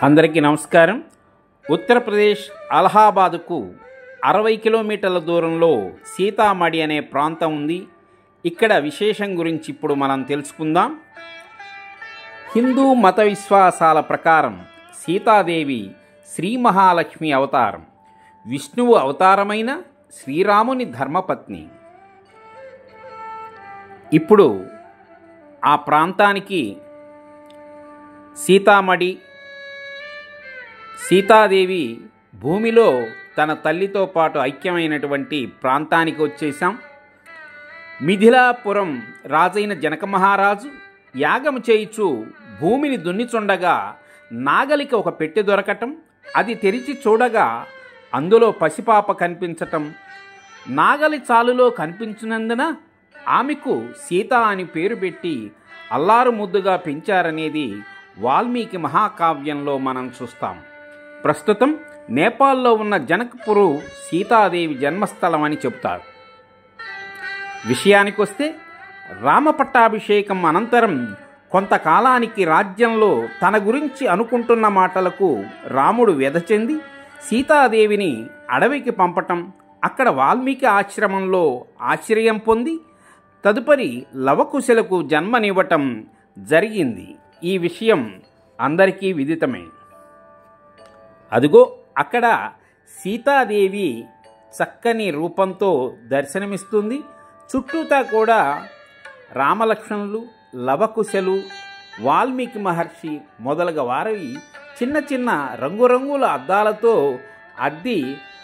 అందరికీ నమస్కారం. ఉత్తరప్రదేశ్ అలహాబాద్కు 60 కిలోమీటర్ల దూరంలో సీతామఢి అనే ప్రాంతం ఉంది. ఇక్కడ విశేషం గురించి ఇప్పుడు మనం తెలుసుకుందాం. హిందూ మత విశ్వాసాల ప్రకారం సీతాదేవి శ్రీ మహాలక్ష్మి అవతారం, విష్ణువు అవతారమైన శ్రీరాముని ధర్మపత్ని. ఇప్పుడు ఆ ప్రాంతానికి సీతామఢి, సీతాదేవి భూమిలో తన తల్లితో పాటు ఐక్యమైనటువంటి ప్రాంతానికి వచ్చేసాం. మిథిలాపురం రాజైన జనక మహారాజు యాగము చేయిచు భూమిని దున్నిచుండగా నాగలికి ఒక పెట్టె దొరకటం, అది తెరిచి చూడగా అందులో పసిపాప కనిపించటం, నాగలి చాలులో కనిపించినందున ఆమెకు సీత అని పేరు పెట్టి అల్లారు ముద్దుగా పెంచారనేది వాల్మీకి మహాకావ్యంలో మనం చూస్తాం. ప్రస్తుతం నేపాల్లో ఉన్న జనక్పూరు సీతాదేవి జన్మస్థలం అని చెబుతారు. విషయానికొస్తే రామపట్టాభిషేకం అనంతరం కొంతకాలానికి రాజ్యంలో తన గురించి అనుకుంటున్న మాటలకు రాముడు వ్యధ చెంది సీతాదేవిని అడవికి పంపటం, అక్కడ వాల్మీకి ఆశ్రమంలో ఆశ్రయం పొంది తదుపరి లవకుశలకు జన్మనివ్వటం జరిగింది. ఈ విషయం అందరికీ విదితమే. అదిగో అక్కడ సీతాదేవి చక్కని రూపంతో దర్శనమిస్తుంది. చుట్టూతా కూడా రామలక్ష్మణులు, లవకుశలు, వాల్మీకి మహర్షి మొదలగు వారి చిన్న చిన్న రంగురంగుల అద్దాలతో అద్ది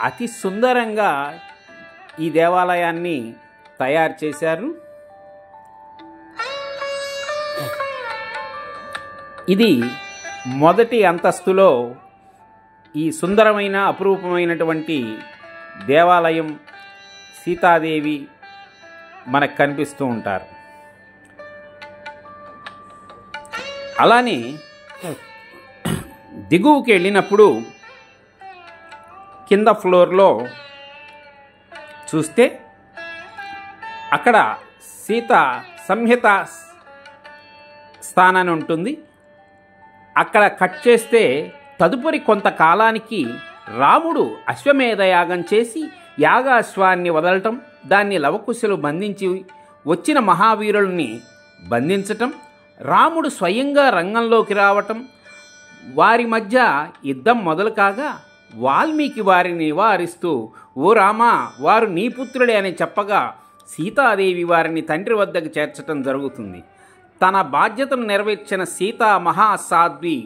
అతి సుందరంగా ఈ దేవాలయాన్ని తయారు చేశారు. ఇది మొదటి అంతస్తులో ఈ సుందరమైన అపురూపమైనటువంటి దేవాలయం సీతాదేవి మనకు కనిపిస్తూ ఉంటారు. అలానే దిగువకి వెళ్ళినప్పుడు కింద ఫ్లోర్లో చూస్తే అక్కడ సీత సంహిత స్థానాన్ని ఉంటుంది. అక్కడ కట్ చేస్తే తదుపరి కొంతకాలానికి రాముడు అశ్వమేధ యాగం చేసి యాగాశ్వాన్ని వదలటం, దాన్ని లవకుశలు బంధించి వచ్చిన మహావీరుల్ని బంధించటం, రాముడు స్వయంగా రంగంలోకి రావటం, వారి మధ్య యుద్ధం మొదలు కాగా వాల్మీకి వారిని నివారిస్తూ ఓ రామా వారు నీ పుత్రుడే అని చెప్పగా సీతాదేవి వారిని తండ్రి వద్దకు చేర్చటం జరుగుతుంది. తన బాధ్యతను నెరవేర్చిన సీతా మహాసాధ్వి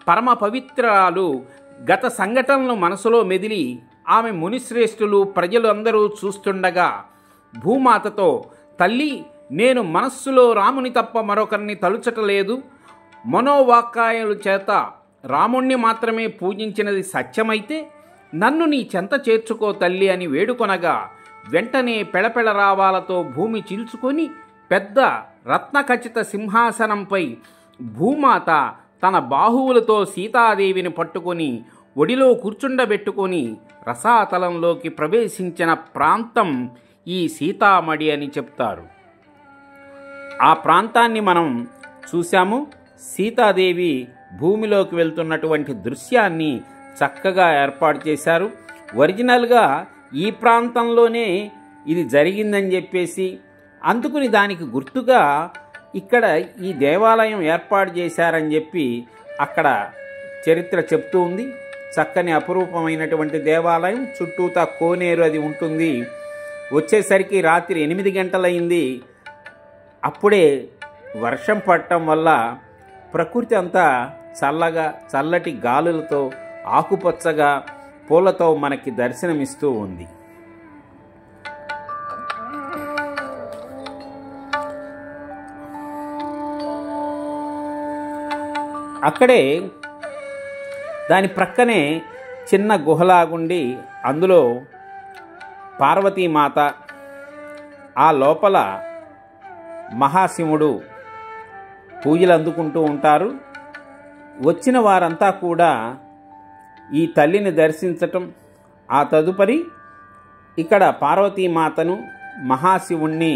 పరమ పవిత్రాలు గత సంఘటనలు మనసులో మెదిలి ఆమె మునిశ్రేష్ఠులు ప్రజలు అందరూ చూస్తుండగా భూమాతతో, తల్లి నేను మనస్సులో రాముని తప్ప మరొకరిని తలుచటలేదు, మనోవాక్కాయల చేత రాముణ్ణి మాత్రమే పూజించినది సత్యమైతే నన్ను నీ చెంత చేర్చుకో తల్లి అని వేడుకొనగా వెంటనే పెళపెళ రావాలతో భూమి చీల్చుకొని పెద్ద రత్నఖచిత సింహాసనంపై భూమాత తన బాహువులతో సీతాదేవిని పట్టుకొని ఒడిలో కూర్చుండబెట్టుకొని రసాతలంలోకి ప్రవేశించిన ప్రాంతం ఈ సీతామఢి అని చెప్తారు. ఆ ప్రాంతాన్ని మనం చూసాము. సీతాదేవి భూమిలోకి వెళ్తున్నటువంటి దృశ్యాన్ని చక్కగా ఏర్పాటు చేశారు. ఒరిజినల్గా ఈ ప్రాంతంలోనే ఇది జరిగిందని చెప్పేసి అందుకుని దానికి గుర్తుగా ఇక్కడ ఈ దేవాలయం ఏర్పాటు చేశారని చెప్పి అక్కడ చరిత్ర చెప్తూ ఉంది. చక్కని అపురూపమైనటువంటి దేవాలయం, చుట్టూతా కోనేరు అది ఉంటుంది. వచ్చేసరికి రాత్రి 8 గంటలైంది. అప్పుడే వర్షం పడటం వల్ల ప్రకృతి అంతా చల్లగా చల్లటి గాలులతో ఆకుపచ్చగా పూలతో మనకి దర్శనమిస్తూ ఉంది. అక్కడే దాని ప్రక్కనే చిన్న గుహలాగుండి అందులో పార్వతీమాత, ఆ లోపల మహాశివుడు పూజలు అందుకుంటూ ఉంటారు. వచ్చిన వారంతా కూడా ఈ తల్లిని దర్శించటం, ఆ తదుపరి ఇక్కడ పార్వతీమాతను మహాశివుణ్ణి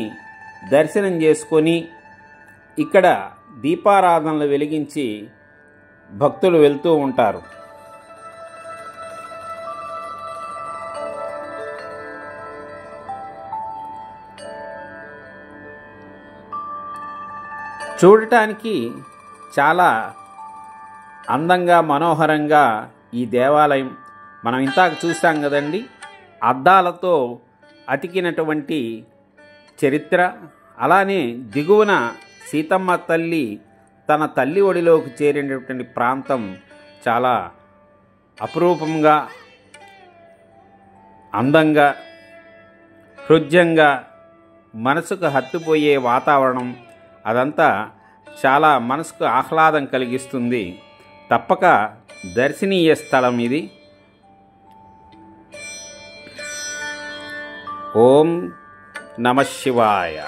దర్శనం చేసుకొని ఇక్కడ దీపారాధనలు వెలిగించి భక్తులు వెళ్తూ ఉంటారు. చూడటానికి చాలా అందంగా మనోహరంగా ఈ దేవాలయం మనం ఇంతాక చూసాం కదండి. అద్దాలతో అతికినటువంటి చరిత్ర, అలానే దిగువన సీతమ్మ తల్లి తన తల్లి ఒడిలోకి చేరినటువంటి ప్రాంతం చాలా అపురూపంగా, అందంగా, హృద్యంగా, మనసుకు హత్తుపోయే వాతావరణం, అదంతా చాలా మనసుకు ఆహ్లాదం కలిగిస్తుంది. తప్పక దర్శనీయ స్థలం ఇది. ఓం నమః శివాయ.